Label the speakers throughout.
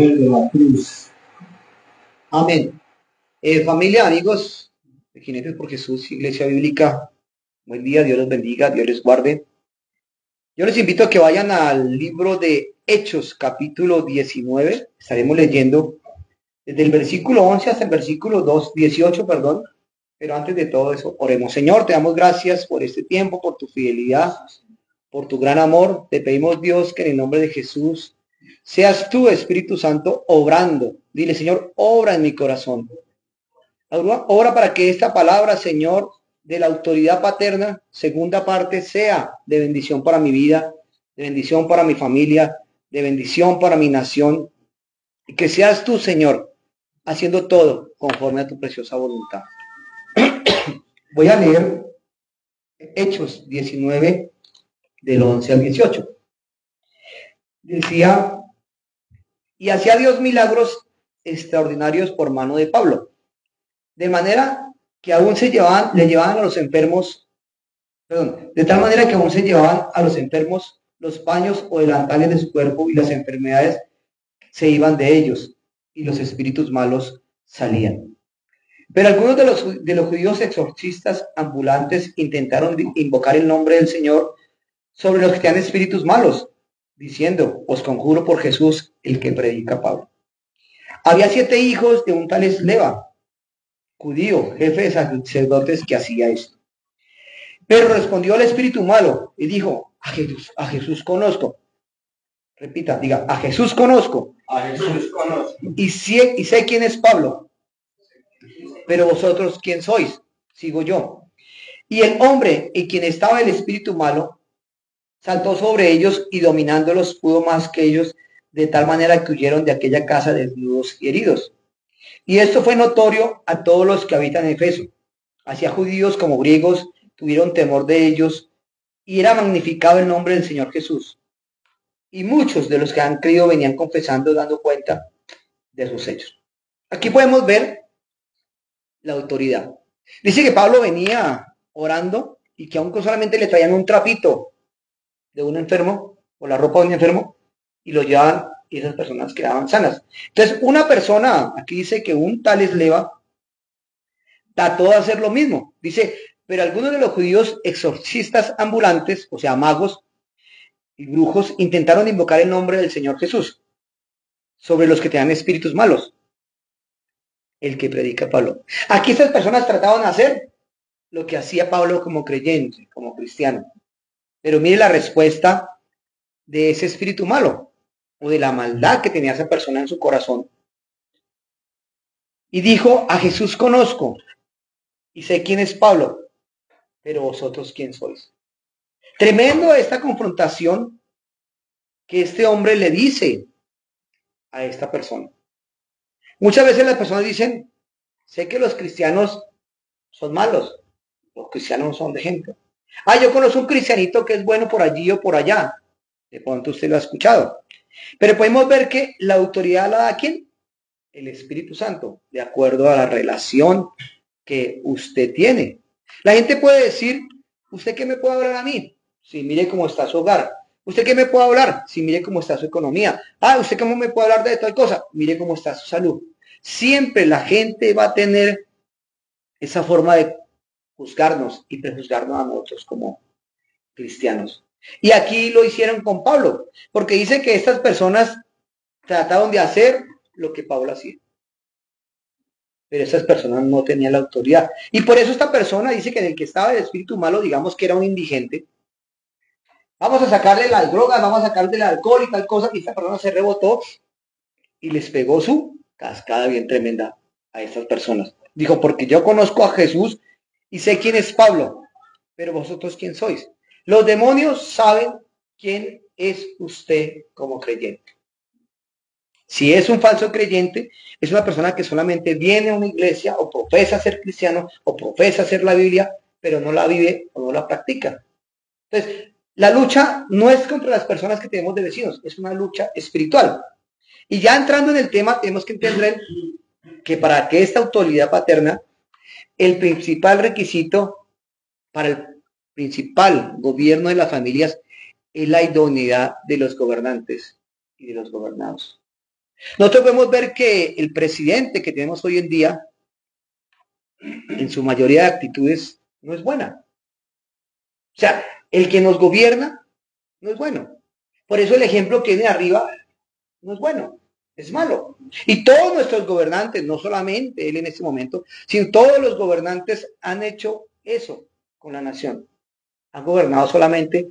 Speaker 1: poder de la cruz. Amén. Familia, amigos de Jinetes por Jesús, Iglesia Bíblica, buen día, Dios los bendiga, Dios les guarde. Yo les invito a que vayan al libro de Hechos, capítulo 19. Estaremos leyendo desde el versículo 11 hasta el versículo 18, perdón. Pero antes de todo eso, oremos. Señor, te damos gracias por este tiempo, por tu fidelidad, por tu gran amor. Te pedimos, Dios, que en el nombre de Jesús seas tú, Espíritu Santo, obrando. Dile, Señor, obra en mi corazón. Obra para que esta palabra, Señor, de la autoridad paterna, segunda parte, sea de bendición para mi vida, de bendición para mi familia, de bendición para mi nación. Y que seas tú, Señor, haciendo todo conforme a tu preciosa voluntad. Voy a leer Hechos 19, del 11 al 18. Decía, y hacía Dios milagros extraordinarios por mano de Pablo, de manera que aún le llevaban a los enfermos, de tal manera que aún se llevaban a los enfermos los paños o delantales de su cuerpo, y las enfermedades se iban de ellos, y los espíritus malos salían. Pero algunos de los judíos exorcistas ambulantes intentaron invocar el nombre del Señor sobre los que tenían espíritus malos, diciendo, os conjuro por Jesús, el que predica Pablo. Había 7 hijos de un tal Esleva, judío, jefe de sacerdotes, que hacía esto. Pero respondió el espíritu malo y dijo, a Jesús conozco. Repita, diga, a Jesús conozco.
Speaker 2: A Jesús conozco.
Speaker 1: Y sé quién es Pablo. Pero vosotros, ¿quién sois? Sigo yo. Y el hombre en quien estaba el espíritu malo saltó sobre ellos y dominándolos pudo más que ellos, de tal manera que huyeron de aquella casa desnudos y heridos. Y esto fue notorio a todos los que habitan en Efeso. Así judíos como griegos tuvieron temor de ellos, y era magnificado el nombre del Señor Jesús. Y muchos de los que han creído venían confesando, dando cuenta de sus hechos. Aquí podemos ver la autoridad. Dice que Pablo venía orando y que aún solamente le traían un trapito de un enfermo o la ropa de un enfermo y lo llevaban y esas personas quedaban sanas. Entonces, una persona, aquí dice que un tal Esleva trató de hacer lo mismo. Dice, pero algunos de los judíos exorcistas ambulantes, o sea, magos y brujos, intentaron invocar el nombre del Señor Jesús sobre los que tenían espíritus malos, el que predica Pablo. Aquí estas personas trataban de hacer lo que hacía Pablo como creyente, como cristiano. Pero mire la respuesta de ese espíritu malo o de la maldad que tenía esa persona en su corazón. Y dijo, a Jesús conozco y sé quién es Pablo, pero vosotros quién sois. Tremendo esta confrontación que este hombre le dice a esta persona. Muchas veces las personas dicen, sé que los cristianos son malos, los cristianos no son de ejemplo. Yo conozco un cristianito que es bueno por allí o por allá. De pronto usted lo ha escuchado. Pero podemos ver que la autoridad la da ¿quién? El Espíritu Santo, de acuerdo a la relación que usted tiene. La gente puede decir, ¿usted qué me puede hablar a mí? Si mire cómo está su hogar. ¿Usted qué me puede hablar? Si mire cómo está su economía. ¿Usted cómo me puede hablar de tal cosa? Mire cómo está su salud. Siempre la gente va a tener esa forma de juzgarnos y prejuzgarnos a nosotros como cristianos. Y aquí lo hicieron con Pablo, porque dice que estas personas trataron de hacer lo que Pablo hacía. Pero esas personas no tenían la autoridad. Y por eso esta persona dice que en el que estaba el espíritu malo, digamos que era un indigente. Vamos a sacarle las drogas, vamos a sacarle el alcohol y tal cosa. Y esta persona se rebotó y les pegó su cascada bien tremenda a estas personas. Dijo, porque yo conozco a Jesús y sé quién es Pablo, pero vosotros quién sois. Los demonios saben quién es usted como creyente. Si es un falso creyente, es una persona que solamente viene a una iglesia o profesa ser cristiano o profesa ser la Biblia, pero no la vive o no la practica. Entonces, la lucha no es contra las personas que tenemos de vecinos, es una lucha espiritual. Y ya entrando en el tema, tenemos que entender que para que esta autoridad paterna, el principal requisito para el principal gobierno de las familias es la idoneidad de los gobernantes y de los gobernados. Nosotros podemos ver que el presidente que tenemos hoy en día, en su mayoría de actitudes, no es buena. O sea, el que nos gobierna no es bueno. Por eso el ejemplo que viene arriba no es bueno, es malo. Y todos nuestros gobernantes, no solamente él en este momento, sino todos los gobernantes han hecho eso con la nación. Han gobernado solamente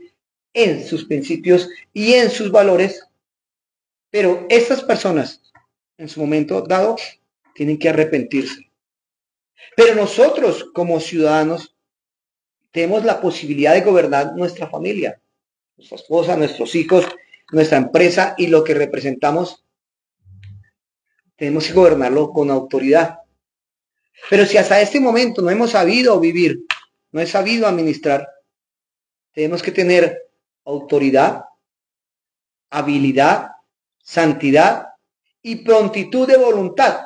Speaker 1: en sus principios y en sus valores, pero estas personas en su momento dado tienen que arrepentirse. Pero nosotros como ciudadanos tenemos la posibilidad de gobernar nuestra familia, nuestra esposa, nuestros hijos, nuestra empresa y lo que representamos. Tenemos que gobernarlo con autoridad. Pero si hasta este momento no hemos sabido vivir, no he sabido administrar, tenemos que tener autoridad, habilidad, santidad y prontitud de voluntad.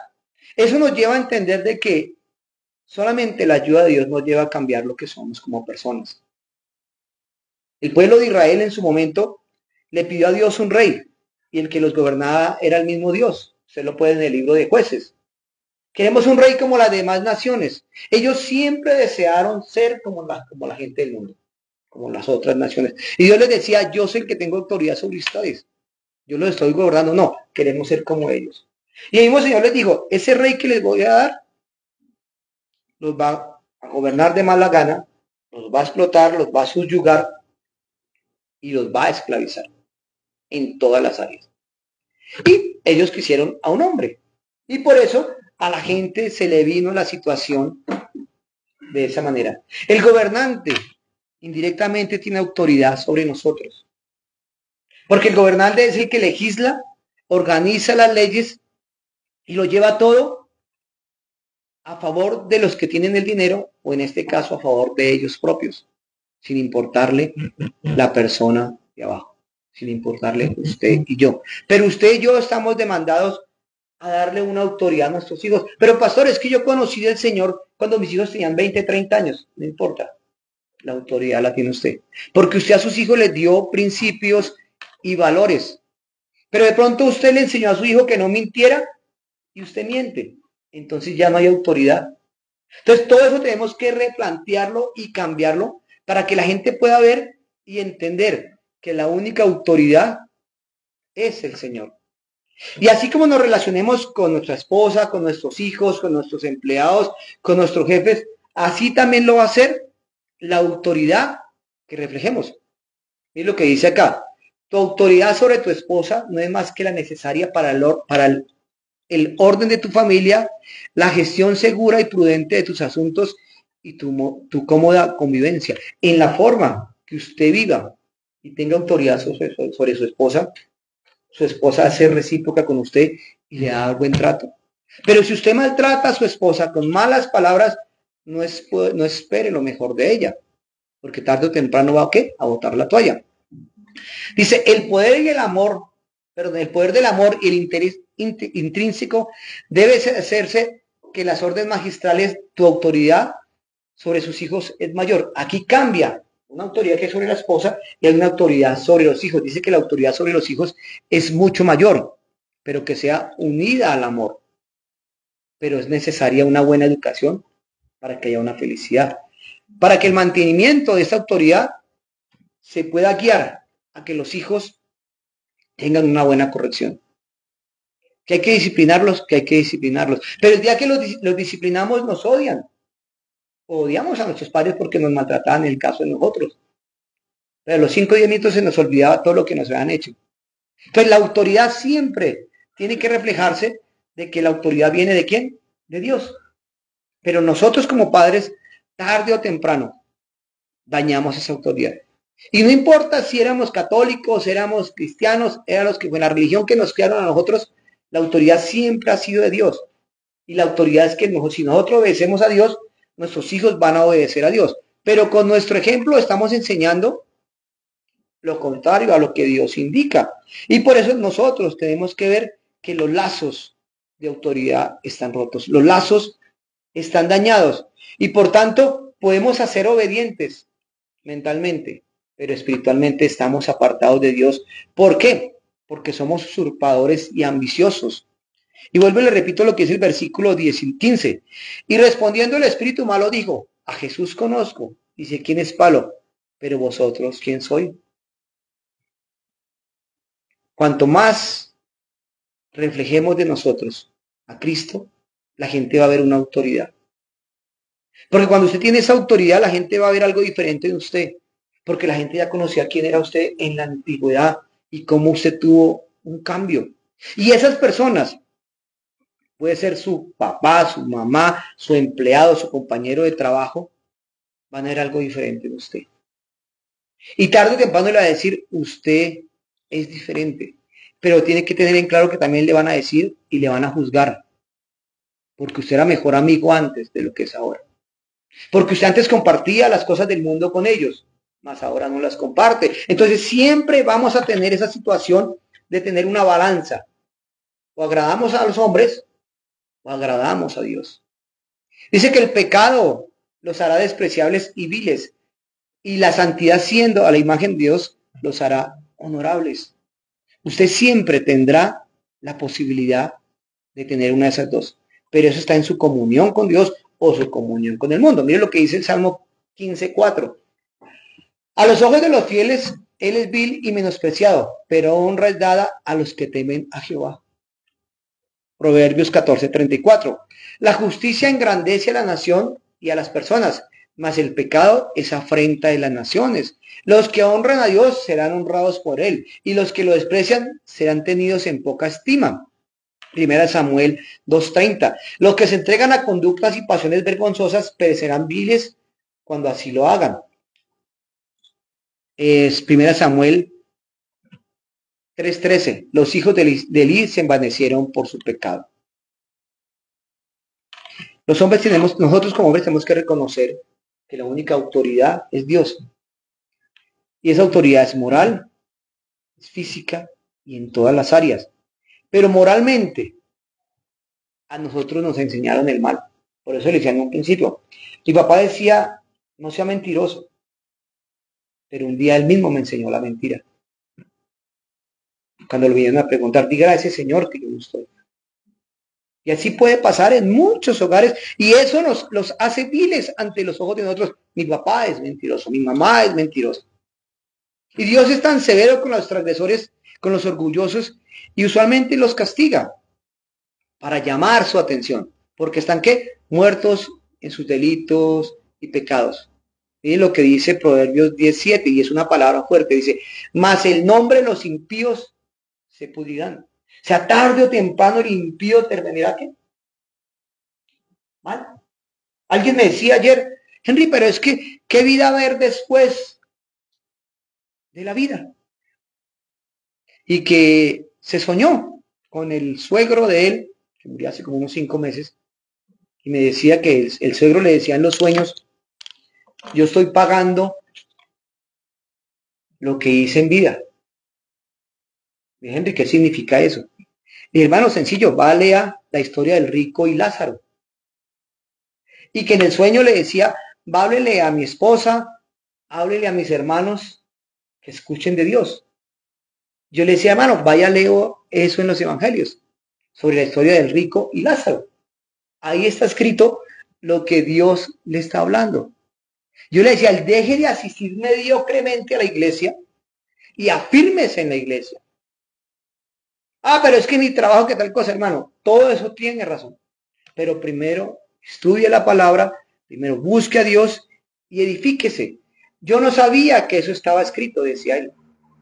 Speaker 1: Eso nos lleva a entender de que solamente la ayuda de Dios nos lleva a cambiar lo que somos como personas. El pueblo de Israel en su momento le pidió a Dios un rey y el que los gobernaba era el mismo Dios. Usted lo puede en el libro de Jueces. Queremos un rey como las demás naciones. Ellos siempre desearon ser como la gente del mundo, como las otras naciones. Y Dios les decía, yo soy el que tengo autoridad sobre ustedes. Yo los estoy gobernando. No, queremos ser como ellos. Y el mismo Señor les dijo, ese rey que les voy a dar, los va a gobernar de mala gana, los va a explotar, los va a subyugar y los va a esclavizar en todas las áreas. Y ellos quisieron a un hombre. Y por eso a la gente se le vino la situación de esa manera. El gobernante indirectamente tiene autoridad sobre nosotros. Porque el gobernante es el que legisla, organiza las leyes y lo lleva todo a favor de los que tienen el dinero o en este caso a favor de ellos propios, sin importarle la persona de abajo, sin importarle usted y yo. Pero usted y yo estamos demandados a darle una autoridad a nuestros hijos. Pero pastor, es que yo conocí al Señor cuando mis hijos tenían 20, 30 años. No importa, la autoridad la tiene usted. Porque usted a sus hijos les dio principios y valores. Pero de pronto usted le enseñó a su hijo que no mintiera y usted miente. Entonces ya no hay autoridad. Entonces todo eso tenemos que replantearlo y cambiarlo para que la gente pueda ver y entender que la única autoridad es el Señor. Y así como nos relacionemos con nuestra esposa, con nuestros hijos, con nuestros empleados, con nuestros jefes, así también lo va a hacer la autoridad que reflejemos. Es lo que dice acá. Tu autoridad sobre tu esposa no es más que la necesaria para el orden de tu familia, la gestión segura y prudente de tus asuntos y tu cómoda convivencia. En la forma que usted viva y tenga autoridad sobre su esposa hace recíproca con usted y le da buen trato. Pero si usted maltrata a su esposa con malas palabras, no espere lo mejor de ella, porque tarde o temprano va a botar la toalla. Dice, el poder del amor y el interés intrínseco debe hacerse que las órdenes magistrales, tu autoridad sobre sus hijos es mayor. Aquí cambia una autoridad que es sobre la esposa y hay una autoridad sobre los hijos. Dice que la autoridad sobre los hijos es mucho mayor, pero que sea unida al amor. Pero es necesaria una buena educación para que haya una felicidad. Para que el mantenimiento de esta autoridad se pueda guiar a que los hijos tengan una buena corrección. Que hay que disciplinarlos, que hay que disciplinarlos. Pero el día que los disciplinamos nos odian. Odiamos a nuestros padres porque nos maltrataban en el caso de nosotros. Pero a los 5 o 10 minutos se nos olvidaba todo lo que nos habían hecho. Entonces la autoridad siempre tiene que reflejarse de que la autoridad viene ¿de quién? De Dios. Pero nosotros como padres, tarde o temprano, dañamos esa autoridad. Y no importa si éramos católicos, éramos cristianos, eran los que fue la religión que nos crearon a nosotros, la autoridad siempre ha sido de Dios. Y la autoridad es que si nosotros obedecemos a Dios, nuestros hijos van a obedecer a Dios. Pero con nuestro ejemplo estamos enseñando lo contrario a lo que Dios indica. Y por eso nosotros tenemos que ver que los lazos de autoridad están rotos. Los lazos están dañados. Y por tanto podemos hacer obedientes mentalmente, pero espiritualmente estamos apartados de Dios. ¿Por qué? porque somos usurpadores y ambiciosos. Y vuelvo y le repito lo que es el versículo 10 y 15. Y respondiendo el espíritu malo dijo, a Jesús conozco, dice, ¿quién es Pablo? Pero vosotros, ¿quién soy? Cuanto más reflejemos de nosotros a Cristo, la gente va a ver una autoridad. Porque cuando usted tiene esa autoridad, la gente va a ver algo diferente de usted. Porque la gente ya conocía quién era usted en la antigüedad y cómo usted tuvo un cambio. Y esas personas, puede ser su papá, su mamá, su empleado, su compañero de trabajo, van a ver algo diferente de usted. Y tarde o temprano le va a decir, usted es diferente. Pero tiene que tener en claro que también le van a decir y le van a juzgar. Porque usted era mejor amigo antes de lo que es ahora. Porque usted antes compartía las cosas del mundo con ellos, mas ahora no las comparte. Entonces siempre vamos a tener esa situación de tener una balanza. O agradamos a los hombres o agradamos a Dios. Dice que el pecado los hará despreciables y viles, y la santidad siendo a la imagen de Dios los hará honorables. Usted siempre tendrá la posibilidad de tener una de esas dos, pero eso está en su comunión con Dios o su comunión con el mundo. Mire lo que dice el Salmo 15:4. A los ojos de los fieles, él es vil y menospreciado, pero honra es dada a los que temen a Jehová. Proverbios 14:34. La justicia engrandece a la nación y a las personas, mas el pecado es afrenta de las naciones. Los que honran a Dios serán honrados por él, y los que lo desprecian serán tenidos en poca estima. Primera Samuel 2:30. Los que se entregan a conductas y pasiones vergonzosas perecerán viles cuando así lo hagan. Es Primera Samuel 3:13. Los hijos de Eli se envanecieron por su pecado. Los hombres nosotros como hombres tenemos que reconocer que la única autoridad es Dios. Y esa autoridad es moral, es física y en todas las áreas. Pero moralmente, a nosotros nos enseñaron el mal. Por eso le decía en un principio. Mi papá decía, no sea mentiroso. Pero un día él mismo me enseñó la mentira. Cuando lo vinieron a preguntar, diga a ese señor que yo no estoy. Y así puede pasar en muchos hogares. Y eso los hace viles ante los ojos de nosotros. Mi papá es mentiroso, mi mamá es mentirosa. Y Dios es tan severo con los transgresores, con los orgullosos, y usualmente los castiga para llamar su atención. Porque están, ¿qué? Muertos en sus delitos y pecados. Miren lo que dice Proverbios 17, y es una palabra fuerte. Dice, mas el nombre de los impíos se pudrirán. O sea, tarde o temprano el impío terminará, ¿qué? Mal. Alguien me decía ayer, Henry, pero es que, ¿qué vida va a haber después de la vida? Y que se soñó con el suegro de él, que murió hace como unos 5 meses, y me decía que el suegro le decía en los sueños, yo estoy pagando lo que hice en vida. Henry, ¿qué significa eso? Y hermano, sencillo, va a leer la historia del rico y Lázaro. Y que en el sueño le decía, háblele a mi esposa, háblele a mis hermanos, que escuchen de Dios. Yo le decía, hermano, vaya, leo eso en los evangelios, sobre la historia del rico y Lázaro. Ahí está escrito lo que Dios le está hablando. Yo le decía, deje de asistir mediocremente a la iglesia y afírmese en la iglesia. Ah, pero es que mi trabajo, ¿qué tal cosa, hermano? Todo eso tiene razón. Pero primero estudie la palabra, primero busque a Dios y edifíquese. Yo no sabía que eso estaba escrito, decía él.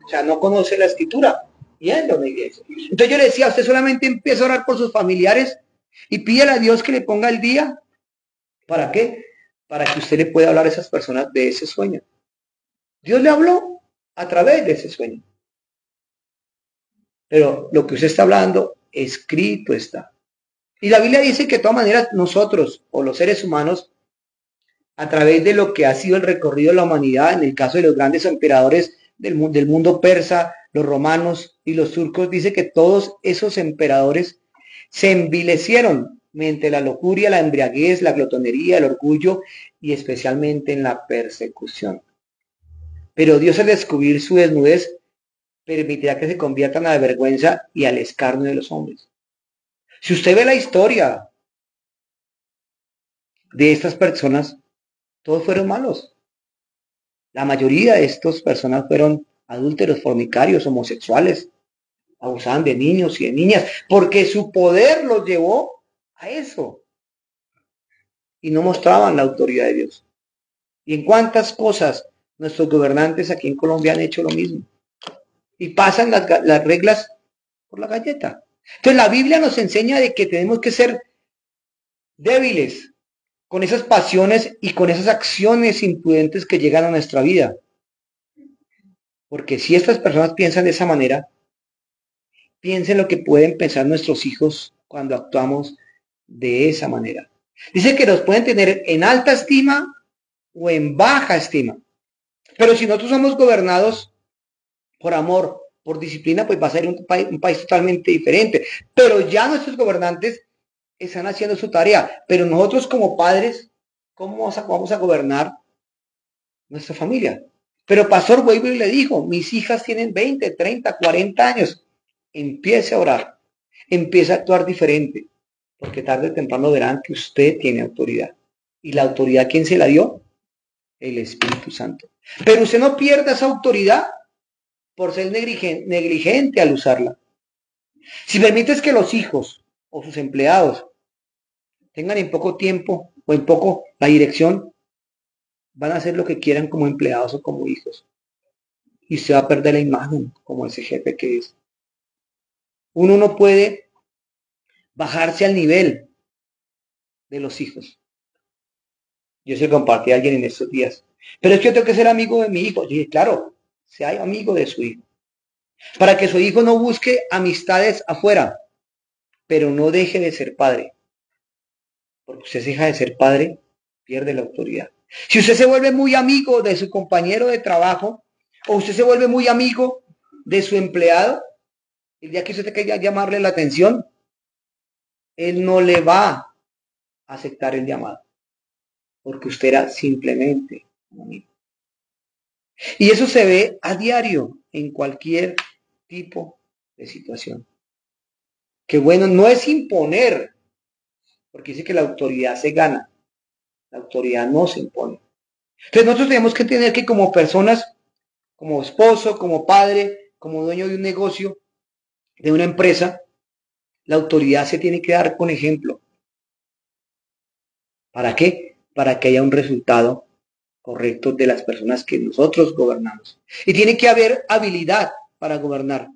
Speaker 1: O sea, no conoce la escritura. Y él no me dice. Entonces yo le decía, usted solamente empieza a orar por sus familiares y pídele a Dios que le ponga el día. ¿Para qué? Para que usted le pueda hablar a esas personas de ese sueño. Dios le habló a través de ese sueño. Pero lo que usted está hablando, escrito está. Y la Biblia dice que de todas maneras nosotros, o los seres humanos, a través de lo que ha sido el recorrido de la humanidad, en el caso de los grandes emperadores del mundo persa, los romanos y los turcos, dice que todos esos emperadores se envilecieron mediante la lujuria, la embriaguez, la glotonería, el orgullo y especialmente en la persecución. Pero Dios, al descubrir su desnudez, permitirá que se conviertan a la vergüenza y al escarnio de los hombres. Si usted ve la historia de estas personas, todos fueron malos. La mayoría de estas personas fueron adúlteros, fornicarios, homosexuales, abusaban de niños y de niñas, porque su poder los llevó a eso. Y no mostraban la autoridad de Dios. Y en cuántas cosas nuestros gobernantes aquí en Colombia han hecho lo mismo. Y pasan las reglas por la galleta. Entonces la Biblia nos enseña de que tenemos que ser débiles con esas pasiones y con esas acciones imprudentes que llegan a nuestra vida. Porque si estas personas piensan de esa manera, piensen lo que pueden pensar nuestros hijos cuando actuamos de esa manera. Dice que nos pueden tener en alta estima o en baja estima. Pero si nosotros somos gobernados por amor, por disciplina, pues va a ser un país totalmente diferente. Pero ya nuestros gobernantes están haciendo su tarea. Pero nosotros como padres, ¿cómo vamos a gobernar nuestra familia? Pero Pastor Weber le dijo, mis hijas tienen 20, 30, 40 años. Empiece a orar. Empiece a actuar diferente. Porque tarde o temprano verán que usted tiene autoridad. ¿Y la autoridad quién se la dio? El Espíritu Santo. Pero usted no pierda esa autoridad por ser negligente al usarla. Si permites que los hijos o sus empleados tengan en poco tiempo o en poco la dirección, van a hacer lo que quieran como empleados o como hijos. Y usted va a perder la imagen como ese jefe que es. Uno no puede bajarse al nivel de los hijos. Yo se lo compartí a alguien en estos días. Pero es que yo tengo que ser amigo de mi hijo. Yo dije, claro, sea amigo de su hijo. Para que su hijo no busque amistades afuera, pero no deje de ser padre. Porque usted se deja de ser padre, pierde la autoridad. Si usted se vuelve muy amigo de su compañero de trabajo, o usted se vuelve muy amigo de su empleado, el día que usted tenga que llamarle la atención, él no le va a aceptar el llamado. Porque usted era simplemente un amigo. Y eso se ve a diario en cualquier tipo de situación. Que bueno, no es imponer, porque dice que la autoridad se gana, la autoridad no se impone. Entonces nosotros tenemos que entender que como personas, como esposo, como padre, como dueño de un negocio, de una empresa, la autoridad se tiene que dar con ejemplo. ¿Para qué? Para que haya un resultado correcto de las personas que nosotros gobernamos. Y tiene que haber habilidad para gobernar.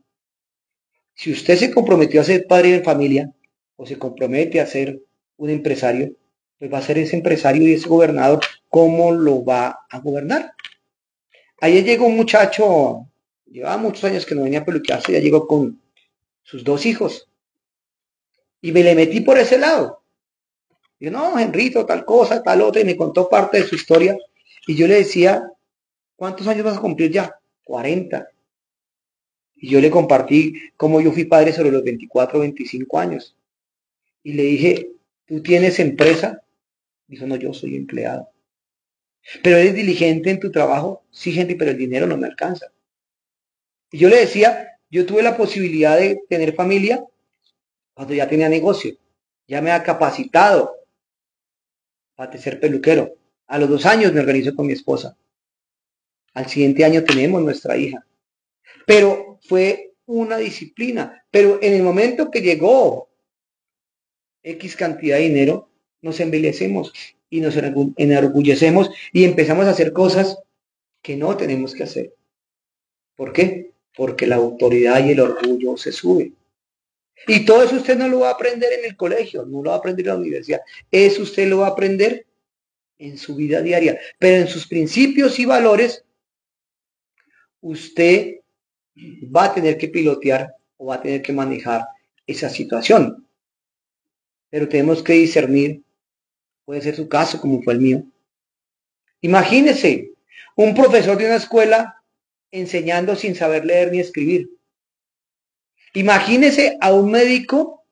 Speaker 1: Si usted se comprometió a ser padre de familia o se compromete a ser un empresario, pues va a ser ese empresario y ese gobernador. ¿Cómo lo va a gobernar? Ayer llegó un muchacho, llevaba muchos años que no venía a peluquearse, ya llegó con sus 2 hijos. Y me le metí por ese lado. Digo, no, Henrito, tal cosa, tal otra, y me contó parte de su historia. Y yo le decía, ¿cuántos años vas a cumplir ya? 40. Y yo le compartí cómo yo fui padre sobre los 24, 25 años. Y le dije, ¿tú tienes empresa? Dijo, no, yo soy empleado. ¿Pero eres diligente en tu trabajo? Sí, gente, pero el dinero no me alcanza. Y yo le decía, yo tuve la posibilidad de tener familia cuando ya tenía negocio. Ya me ha capacitado para ser peluquero. A los 2 años me organizo con mi esposa. Al siguiente año tenemos nuestra hija. Pero fue una disciplina. Pero en el momento que llegó X cantidad de dinero, nos envilecemos y nos enorgullecemos y empezamos a hacer cosas que no tenemos que hacer. ¿Por qué? Porque la autoridad y el orgullo se suben. Y todo eso usted no lo va a aprender en el colegio, no lo va a aprender en la universidad. Eso usted lo va a aprender en su vida diaria. Pero en sus principios y valores, usted va a tener que pilotear o va a tener que manejar esa situación. Pero tenemos que discernir, puede ser su caso como fue el mío. Imagínese un profesor de una escuela enseñando sin saber leer ni escribir. Imagínese a un médico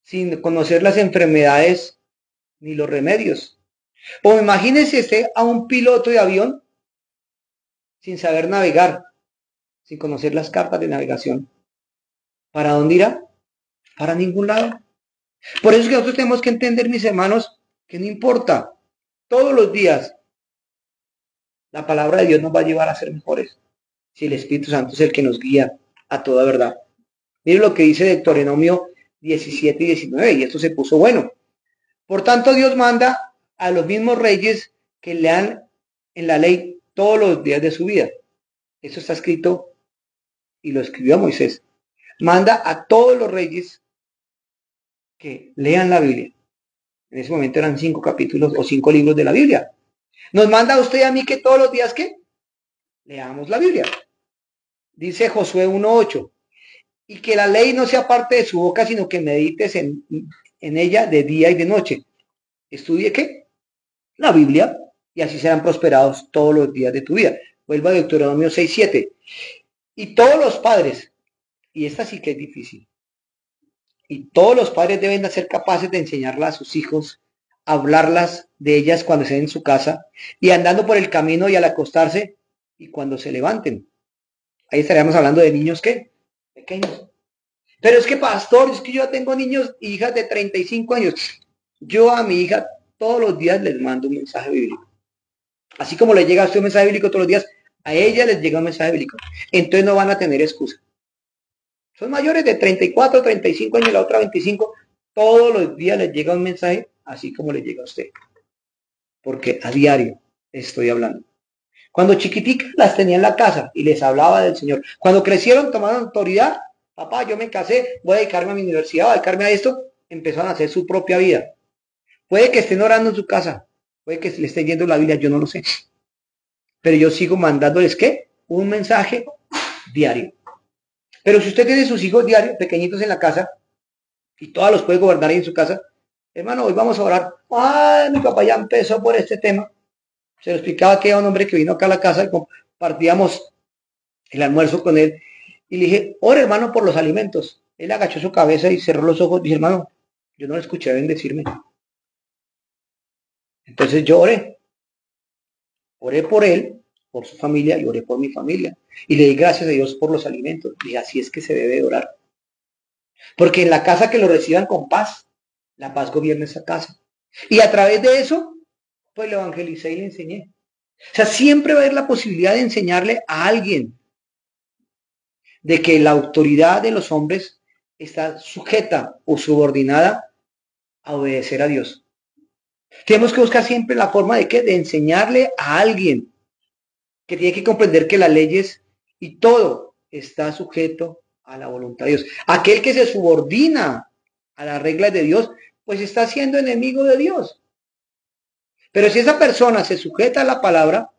Speaker 1: sin conocer las enfermedades ni los remedios. O imagínese usted a un piloto de avión sin saber navegar, sin conocer las cartas de navegación, ¿para dónde irá? Para ningún lado. Por eso es que nosotros tenemos que entender, mis hermanos, que no importa, todos los días la palabra de Dios nos va a llevar a ser mejores, si el Espíritu Santo es el que nos guía a toda verdad. Mire lo que dice Deuteronomio 17 y 19, y esto se puso bueno. Por tanto, Dios manda a los mismos reyes que lean en la ley todos los días de su vida. Eso está escrito y lo escribió Moisés. Manda a todos los reyes que lean la Biblia. En ese momento eran 5 capítulos o 5 libros de la Biblia. Nos manda a usted y a mí que todos los días ¿qué? Leamos la Biblia. Dice Josué 1:8. Y que la ley no sea parte de su boca, sino que medites en ella de día y de noche. Estudie ¿qué? La Biblia, y así serán prosperados todos los días de tu vida. Vuelva a Deuteronomio 6:7. Y todos los padres, y esta sí que es difícil, y todos los padres deben de ser capaces de enseñarlas a sus hijos, hablarlas de ellas cuando estén en su casa, y andando por el camino y al acostarse, y cuando se levanten. Ahí estaríamos hablando de niños ¿qué? Pequeños. Pero es que, pastor, es que yo tengo niños, hijas de 35 años. Yo a mi hija todos los días les mando un mensaje bíblico. Así como le llega a usted un mensaje bíblico todos los días, a ella les llega un mensaje bíblico. Entonces no van a tener excusa. Son mayores de 34, 35 años, la otra 25. Todos los días les llega un mensaje, así como le llega a usted. Porque a diario estoy hablando. Cuando chiquiticas las tenía en la casa y les hablaba del Señor. Cuando crecieron, tomaron autoridad. Papá, yo me casé, voy a dedicarme a mi universidad, voy a dedicarme a esto. Empezaron a hacer su propia vida. Puede que estén orando en su casa, puede que le estén yendo la Biblia, yo no lo sé. Pero yo sigo mandándoles ¿qué? Un mensaje diario. Pero si usted tiene sus hijos diarios, pequeñitos en la casa, y todos los puede gobernar ahí en su casa, hermano, hoy vamos a orar. Ay, mi papá ya empezó por este tema. Se lo explicaba que era un hombre que vino acá a la casa y compartíamos el almuerzo con él. Y le dije, ora hermano por los alimentos. Él agachó su cabeza y cerró los ojos. Dije, hermano, yo no le escuché bendecirme. Entonces yo oré. Oré por él, por su familia y oré por mi familia. Y le di gracias a Dios por los alimentos. Y así es que se debe orar. Porque en la casa que lo reciban con paz, la paz gobierna esa casa. Y a través de eso, pues le evangelicé y le enseñé. O sea, siempre va a haber la posibilidad de enseñarle a alguien de que la autoridad de los hombres está sujeta o subordinada a obedecer a Dios. Tenemos que buscar siempre la forma de de enseñarle a alguien que tiene que comprender que las leyes y todo está sujeto a la voluntad de Dios. Aquel que se subordina a las reglas de Dios, pues está siendo enemigo de Dios. Pero si esa persona se sujeta a la palabra,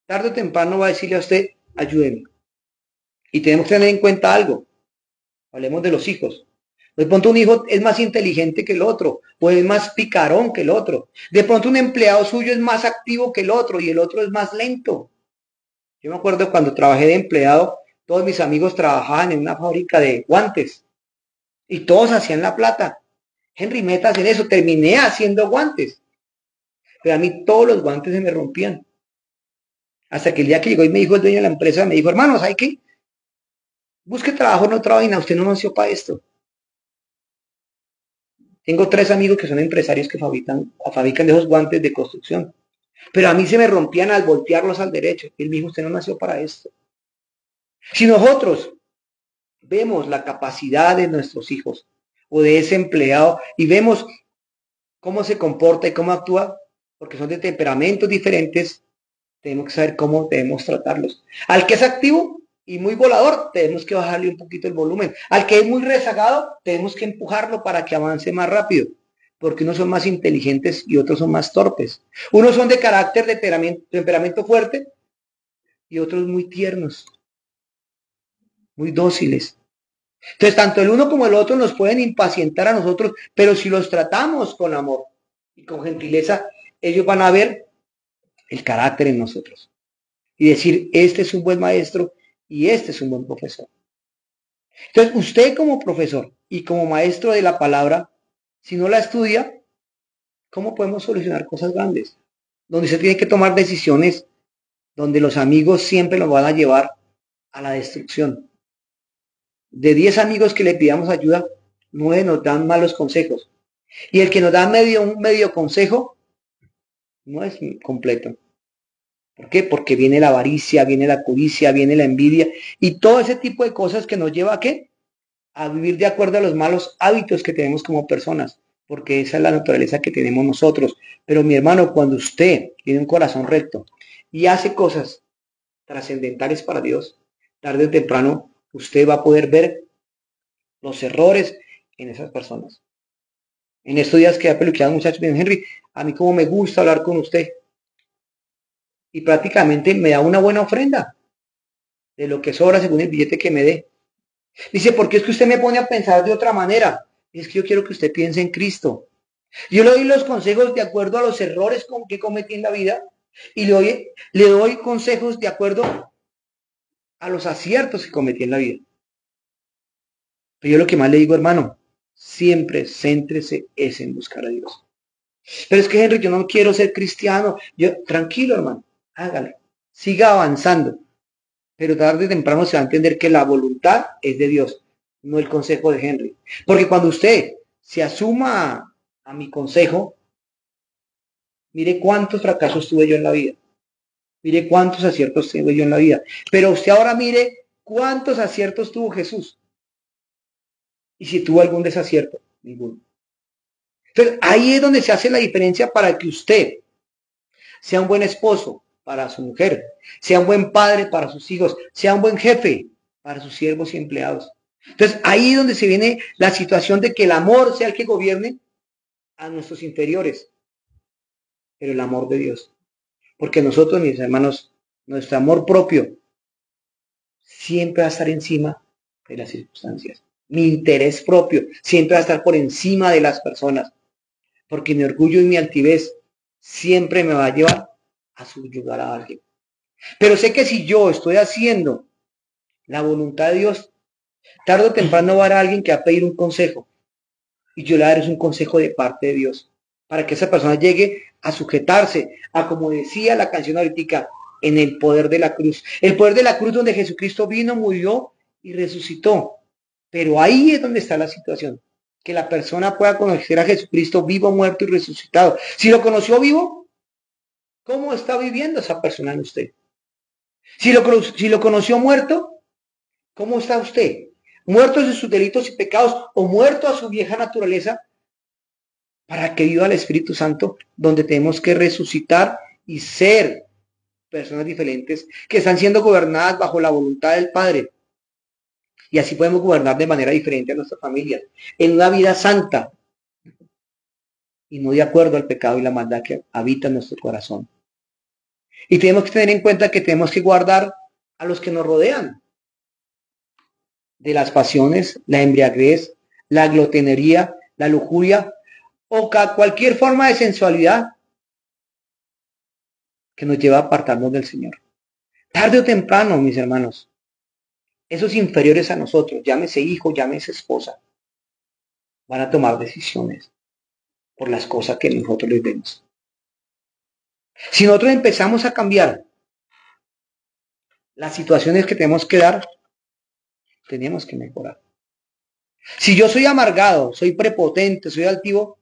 Speaker 1: tarde o temprano va a decirle a usted, ayúdeme. Y tenemos que tener en cuenta algo. Hablemos de los hijos. De pronto un hijo es más inteligente que el otro, o es más picarón que el otro. De pronto un empleado suyo es más activo que el otro y el otro es más lento. Yo me acuerdo cuando trabajé de empleado, todos mis amigos trabajaban en una fábrica de guantes y todos hacían la plata. Henry, metas en eso, terminé haciendo guantes. Pero a mí todos los guantes se me rompían. Hasta que el día que llegó y me dijo el dueño de la empresa, me dijo, hermano, ¿sabe qué? Busque trabajo en otra vaina, usted no nació para esto. Tengo 3 amigos que son empresarios que fabrican de esos guantes de construcción. Pero a mí se me rompían al voltearlos al derecho. Él me dijo, usted no nació para esto. Si nosotros vemos la capacidad de nuestros hijos o de ese empleado y vemos cómo se comporta y cómo actúa, porque son de temperamentos diferentes, tenemos que saber cómo debemos tratarlos. Al que es activo y muy volador, tenemos que bajarle un poquito el volumen. Al que es muy rezagado, tenemos que empujarlo para que avance más rápido, porque unos son más inteligentes y otros son más torpes. Unos son de carácter, de temperamento fuerte y otros muy tiernos, muy dóciles. Entonces, tanto el uno como el otro nos pueden impacientar a nosotros, pero si los tratamos con amor y con gentileza, ellos van a ver el carácter en nosotros y decir, este es un buen maestro y este es un buen profesor. Entonces, usted como profesor y como maestro de la palabra, si no la estudia, ¿cómo podemos solucionar cosas grandes? Donde se tiene que tomar decisiones, donde los amigos siempre nos van a llevar a la destrucción. De 10 amigos que le pidamos ayuda, 9 nos dan malos consejos. Y el que nos da un medio consejo no es completo. ¿Por qué? Porque viene la avaricia, viene la codicia, viene la envidia y todo ese tipo de cosas que nos lleva a ¿qué? A vivir de acuerdo a los malos hábitos que tenemos como personas, porque esa es la naturaleza que tenemos nosotros. Pero mi hermano, cuando usted tiene un corazón recto y hace cosas trascendentales para Dios, tarde o temprano usted va a poder ver los errores en esas personas. En estos días que ha peluqueado muchachos, bien Henry, a mí como me gusta hablar con usted y prácticamente me da una buena ofrenda de lo que sobra según el billete que me dé. Dice, ¿por qué es que usted me pone a pensar de otra manera? Es que yo quiero que usted piense en Cristo. Yo le doy los consejos de acuerdo a los errores que cometí en la vida y le doy consejos de acuerdo a los aciertos que cometí en la vida. Pero yo lo que más le digo, hermano, siempre céntrese es en buscar a Dios. Pero es que, Henry, yo no quiero ser cristiano. Tranquilo, hermano, hágale. Siga avanzando. Pero tarde o temprano se va a entender que la voluntad es de Dios, no el consejo de Henry. Porque cuando usted se asuma a mi consejo, mire cuántos fracasos tuve yo en la vida. Mire cuántos aciertos tuve yo en la vida. Pero usted ahora mire cuántos aciertos tuvo Jesús. Y si tuvo algún desacierto, ninguno. Entonces, ahí es donde se hace la diferencia para que usted sea un buen esposo para su mujer, sea un buen padre para sus hijos, sea un buen jefe para sus siervos y empleados. Entonces, ahí es donde se viene la situación de que el amor sea el que gobierne a nuestros inferiores, pero el amor de Dios. Porque nosotros, mis hermanos, nuestro amor propio siempre va a estar encima de las circunstancias. Mi interés propio siempre va a estar por encima de las personas, porque mi orgullo y mi altivez siempre me va a llevar a subyugar a alguien. Pero sé que si yo estoy haciendo la voluntad de Dios, tarde o temprano va a haber alguien que va a pedir un consejo. Y yo le daré un consejo de parte de Dios. Para que esa persona llegue a sujetarse a, como decía la canción ahorita, en el poder de la cruz. El poder de la cruz donde Jesucristo vino, murió y resucitó. Pero ahí es donde está la situación. Que la persona pueda conocer a Jesucristo vivo, muerto y resucitado. Si lo conoció vivo, ¿cómo está viviendo esa persona en usted? Si lo conoció muerto, ¿cómo está usted? ¿Muertos en sus delitos y pecados o muerto a su vieja naturaleza? Para que viva el Espíritu Santo, donde tenemos que resucitar y ser personas diferentes que están siendo gobernadas bajo la voluntad del Padre. Y así podemos gobernar de manera diferente a nuestra familia, en una vida santa y no de acuerdo al pecado y la maldad que habita en nuestro corazón. Y tenemos que tener en cuenta que tenemos que guardar a los que nos rodean de las pasiones, la embriaguez, la glotonería, la lujuria o cualquier forma de sensualidad que nos lleva a apartarnos del Señor. Tarde o temprano, mis hermanos, esos inferiores a nosotros, llámese hijo, llámese esposa, van a tomar decisiones por las cosas que nosotros les vemos. Si nosotros empezamos a cambiar las situaciones que tenemos que dar, tenemos que mejorar. Si yo soy amargado, soy prepotente, soy altivo,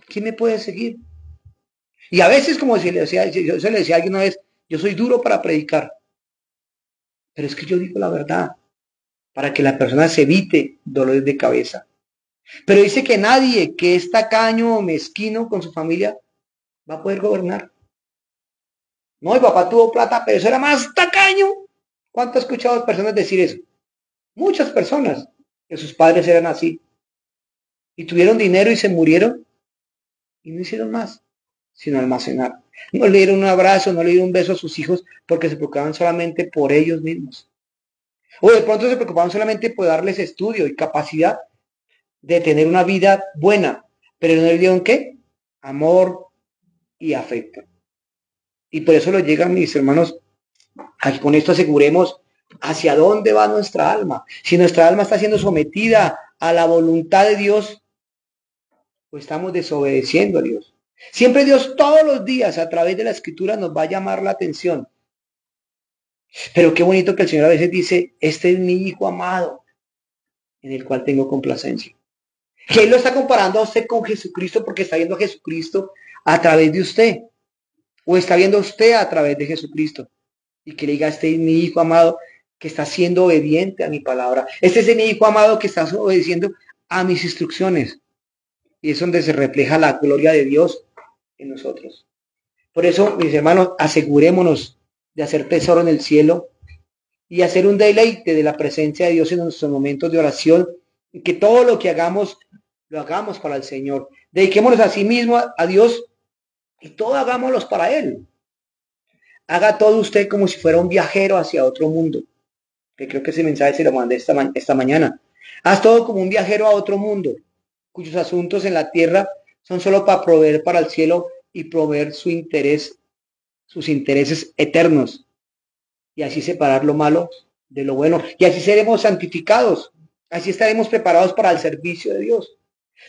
Speaker 1: ¿quién me puede seguir? Y a veces, como se le decía a alguien una vez, yo soy duro para predicar. Pero es que yo digo la verdad, para que la persona se evite dolores de cabeza. Pero dice que nadie que es tacaño o mezquino con su familia va a poder gobernar. No, mi papá tuvo plata, pero eso era más tacaño. ¿Cuánto he escuchado personas decir eso? Muchas personas, que sus padres eran así. Y tuvieron dinero y se murieron y no hicieron más, sino almacenar. No le dieron un abrazo, no le dieron un beso a sus hijos porque se preocupaban solamente por ellos mismos. O de pronto se preocupaban solamente por darles estudio y capacidad de tener una vida buena, pero no le dieron ¿qué? Amor y afecto. Y por eso lo llegan mis hermanos, a que con esto aseguremos hacia dónde va nuestra alma. Si nuestra alma está siendo sometida a la voluntad de Dios, pues estamos desobedeciendo a Dios. Siempre Dios todos los días a través de la escritura nos va a llamar la atención. Pero qué bonito que el Señor a veces dice, este es mi hijo amado, en el cual tengo complacencia. Que Él lo está comparando a usted con Jesucristo porque está viendo a Jesucristo a través de usted. O está viendo a usted a través de Jesucristo. Y que le diga, este es mi hijo amado que está siendo obediente a mi palabra. Este es mi hijo amado que está obedeciendo a mis instrucciones. Y es donde se refleja la gloria de Dios en nosotros. Por eso, mis hermanos, asegurémonos de hacer tesoro en el cielo y hacer un deleite de la presencia de Dios en nuestros momentos de oración, y que todo lo que hagamos, lo hagamos para el Señor. Dediquémonos a sí mismo a Dios y todo hagámoslo para Él. Haga todo usted como si fuera un viajero hacia otro mundo, que creo que ese mensaje se lo mandé esta mañana. Haz todo como un viajero a otro mundo, cuyos asuntos en la tierra son solo para proveer para el cielo y proveer sus intereses eternos, y así separar lo malo de lo bueno, y así seremos santificados, así estaremos preparados para el servicio de Dios.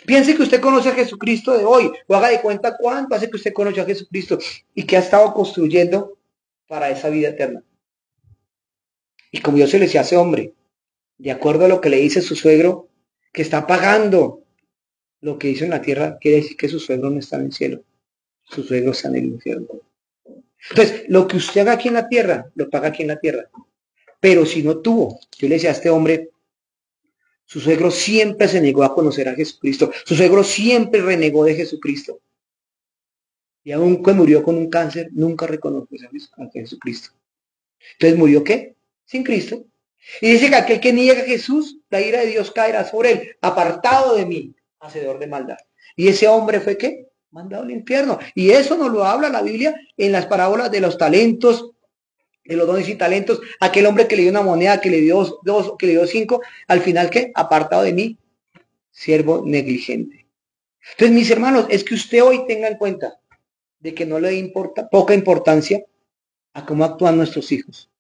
Speaker 1: Piense que usted conoce a Jesucristo de hoy, o haga de cuenta cuánto hace que usted conoce a Jesucristo y que ha estado construyendo para esa vida eterna. Y como yo se le decía a ese hombre, de acuerdo a lo que le dice su suegro, que está pagando lo que hizo en la tierra, quiere decir que su suegro no está en el cielo, su suegro está en el infierno. Entonces, lo que usted haga aquí en la tierra, lo paga aquí en la tierra. Pero si no tuvo, yo le decía a este hombre, su suegro siempre se negó a conocer a Jesucristo, su suegro siempre renegó de Jesucristo. Y aún cuando murió con un cáncer, nunca reconoció a Jesucristo. Entonces, ¿murió qué? Sin Cristo. Y dice que aquel que niega a Jesús, la ira de Dios caerá sobre él, apartado de mí, hacedor de maldad. Y ese hombre fue ¿qué? Mandado al infierno. Y eso nos lo habla la Biblia en las parábolas de los talentos, de los dones y talentos. Aquel hombre que le dio una moneda, que le dio dos, que le dio 5, al final ¿qué? Apartado de mí, siervo negligente. Entonces, mis hermanos, es que usted hoy tenga en cuenta de que no le importa, poca importancia a cómo actúan nuestros hijos,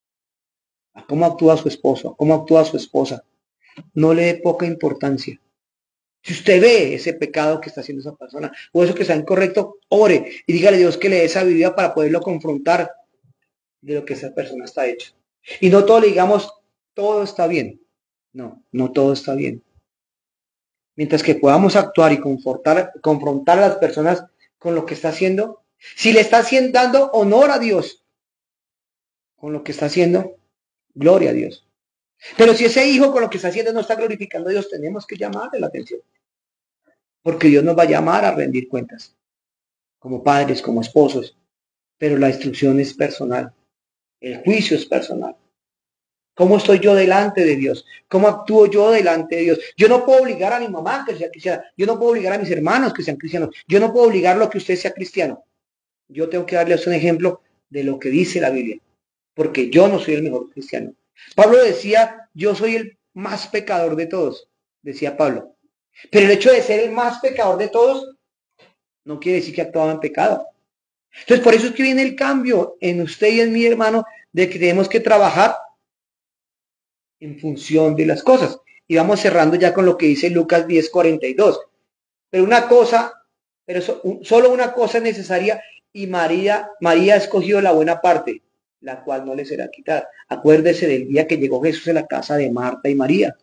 Speaker 1: a cómo actúa su esposo, a cómo actúa su esposa. No le dé poca importancia. Si usted ve ese pecado que está haciendo esa persona o eso que está incorrecto, ore y dígale a Dios que le dé sabiduría para poderlo confrontar de lo que esa persona está hecha. Y no todo le digamos, todo está bien. No, no todo está bien. Mientras que podamos actuar y confrontar a las personas con lo que está haciendo, si le está dando honor a Dios con lo que está haciendo, gloria a Dios. Pero si ese hijo con lo que está haciendo no está glorificando a Dios, tenemos que llamarle la atención. Porque Dios nos va a llamar a rendir cuentas, como padres, como esposos. Pero la instrucción es personal. El juicio es personal. ¿Cómo estoy yo delante de Dios? ¿Cómo actúo yo delante de Dios? Yo no puedo obligar a mi mamá que sea cristiana. Yo no puedo obligar a mis hermanos que sean cristianos. Yo no puedo obligarlo a que usted sea cristiano. Yo tengo que darles un ejemplo de lo que dice la Biblia. Porque yo no soy el mejor cristiano. Pablo decía, yo soy el más pecador de todos, decía Pablo. Pero el hecho de ser el más pecador de todos no quiere decir que actuaba en pecado. Entonces, por eso es que viene el cambio en usted y en mi hermano, de que tenemos que trabajar en función de las cosas. Y vamos cerrando ya con lo que dice Lucas 10:42. Pero solo una cosa es necesaria, y María ha escogido la buena parte, la cual no le será quitada. Acuérdese del día que llegó Jesús a la casa de Marta y María.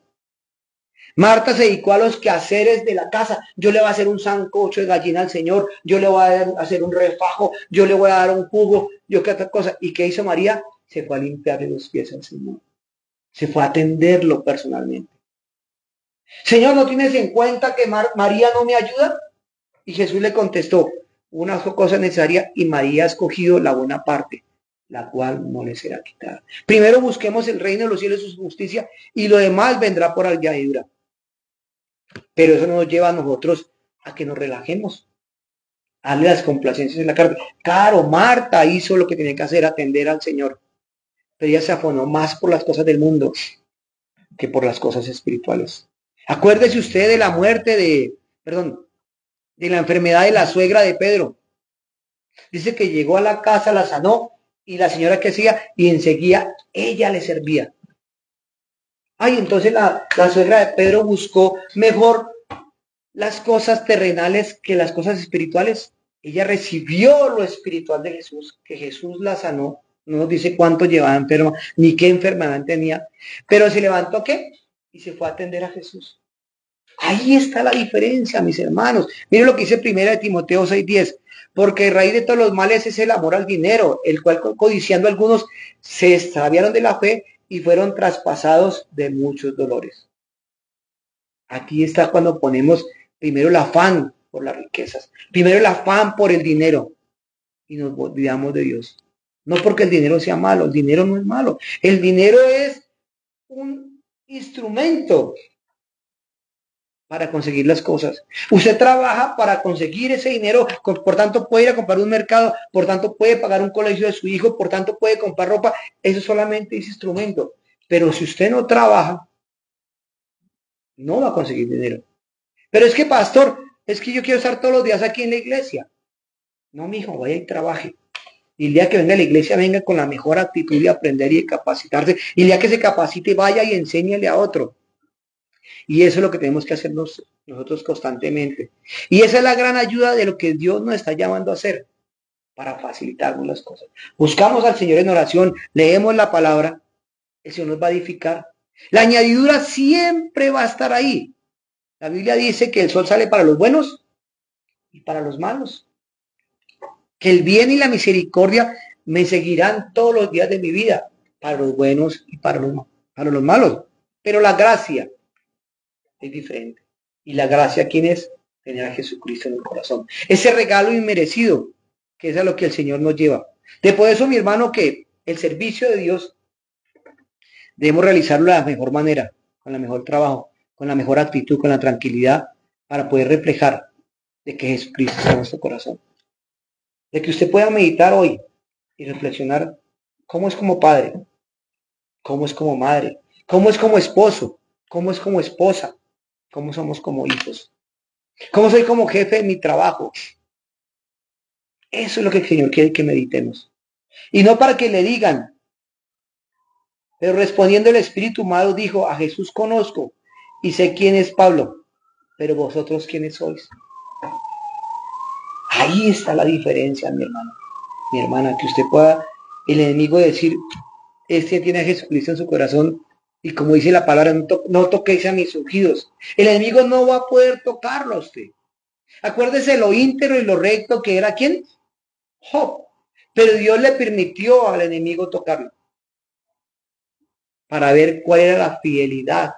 Speaker 1: Marta se dedicó a los quehaceres de la casa. Yo le voy a hacer un sancocho de gallina al Señor, yo le voy a hacer un refajo, yo le voy a dar un jugo, yo qué otra cosa. ¿Y qué hizo María? Se fue a limpiarle los pies al Señor. Se fue a atenderlo personalmente. Señor, ¿no tienes en cuenta que María no me ayuda? Y Jesús le contestó, una cosa necesaria, y María ha escogido la buena parte, la cual no le será quitada. Primero busquemos el reino de los cielos y su justicia, y lo demás vendrá por añadidura. Pero eso no nos lleva a nosotros a que nos relajemos, a darle las complacencias en la carne. Claro, Marta hizo lo que tenía que hacer, atender al Señor. Pero ella se afanó más por las cosas del mundo que por las cosas espirituales. Acuérdese usted de la muerte de la enfermedad de la suegra de Pedro. Dice que llegó a la casa, la sanó, y la señora que hacía, y enseguida ella le servía. Ay, entonces la suegra de Pedro buscó mejor las cosas terrenales que las cosas espirituales. Ella recibió lo espiritual de Jesús, que Jesús la sanó, No nos dice cuánto llevaba enfermo, ni qué enfermedad tenía. Pero se levantó, ¿qué? Y se fue a atender a Jesús. Ahí está la diferencia, mis hermanos. Mire lo que dice primera de Timoteo 6:10. Porque el raíz de todos los males es el amor al dinero, el cual codiciando algunos se extraviaron de la fe y fueron traspasados de muchos dolores. Aquí está cuando ponemos primero el afán por las riquezas, primero el afán por el dinero y nos olvidamos de Dios. No porque el dinero sea malo, el dinero no es malo. El dinero es un instrumento para conseguir las cosas. Usted trabaja para conseguir ese dinero, por tanto puede ir a comprar un mercado, por tanto puede pagar un colegio de su hijo, por tanto puede comprar ropa. Eso solamente es instrumento. Pero si usted no trabaja, no va a conseguir dinero. Pero es que, pastor, es que yo quiero estar todos los días aquí en la iglesia. No, mijo, vaya y trabaje. Y el día que venga a la iglesia, venga con la mejor actitud de aprender y de capacitarse. Y el día que se capacite, vaya y enséñale a otro. Y eso es lo que tenemos que hacer nosotros constantemente. Y esa es la gran ayuda de lo que Dios nos está llamando a hacer para facilitarnos las cosas. Buscamos al Señor en oración, leemos la palabra, el Señor nos va a edificar. La añadidura siempre va a estar ahí. La Biblia dice que el sol sale para los buenos y para los malos. Que el bien y la misericordia me seguirán todos los días de mi vida, para los buenos y para los malos. Pero la gracia es diferente. Y la gracia, ¿quién es? Tener a Jesucristo en el corazón. Ese regalo inmerecido, que es a lo que el Señor nos lleva. De por eso, mi hermano, que el servicio de Dios debemos realizarlo de la mejor manera, con el mejor trabajo, con la mejor actitud, con la tranquilidad, para poder reflejar de que Jesucristo está en nuestro corazón. De que usted pueda meditar hoy y reflexionar cómo es como padre, cómo es como madre, cómo es como esposo, cómo es como esposa, cómo somos como hijos, cómo soy como jefe en mi trabajo. Eso es lo que el Señor quiere que meditemos. Y no para que le digan, pero respondiendo el Espíritu Malo dijo, a Jesús conozco y sé quién es Pablo, pero vosotros quiénes sois. Ahí está la diferencia, mi hermano, mi hermana, que usted pueda, el enemigo decir, este tiene a Jesucristo en su corazón, y como dice la palabra, no toquéis a mis ungidos. El enemigo no va a poder tocarlo a usted. Acuérdese lo íntegro y lo recto que era, ¿quién? Job. Pero Dios le permitió al enemigo tocarlo para ver cuál era la fidelidad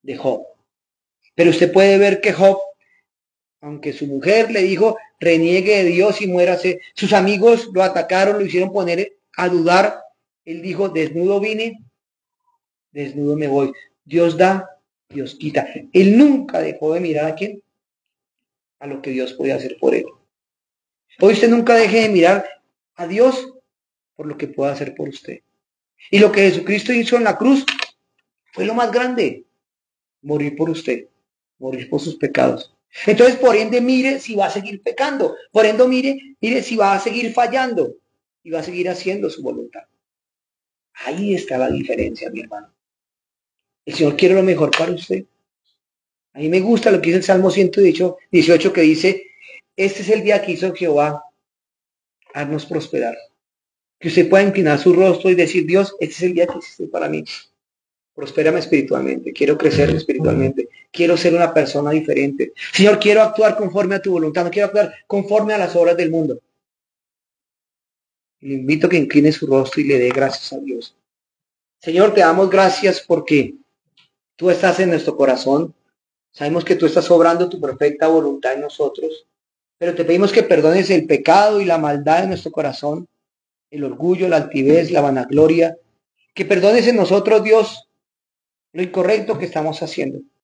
Speaker 1: de Job. Pero usted puede ver que Job, aunque su mujer le dijo, reniegue de Dios y muérase, sus amigos lo atacaron, lo hicieron poner a dudar. Él dijo, desnudo vine, desnudo me voy. Dios da, Dios quita. Él nunca dejó de mirar a quién, a lo que Dios podía hacer por él. Hoy usted nunca deje de mirar a Dios por lo que pueda hacer por usted. Y lo que Jesucristo hizo en la cruz fue lo más grande, morir por usted, morir por sus pecados. Entonces, por ende, mire si va a seguir pecando. Por ende, mire si va a seguir fallando y va a seguir haciendo su voluntad. Ahí está la diferencia, mi hermano. El Señor quiere lo mejor para usted. A mí me gusta lo que dice el Salmo 118 que dice, este es el día que hizo Jehová, haznos prosperar. Que usted pueda inclinar su rostro y decir, Dios, este es el día que hiciste para mí. Prospérame espiritualmente, quiero crecer espiritualmente, quiero ser una persona diferente. Señor, quiero actuar conforme a tu voluntad, no quiero actuar conforme a las obras del mundo. Le invito a que incline su rostro y le dé gracias a Dios. Señor, te damos gracias porque tú estás en nuestro corazón. Sabemos que tú estás obrando tu perfecta voluntad en nosotros, pero te pedimos que perdones el pecado y la maldad de nuestro corazón, el orgullo, la altivez, la vanagloria, que perdones en nosotros, Dios, lo incorrecto que estamos haciendo.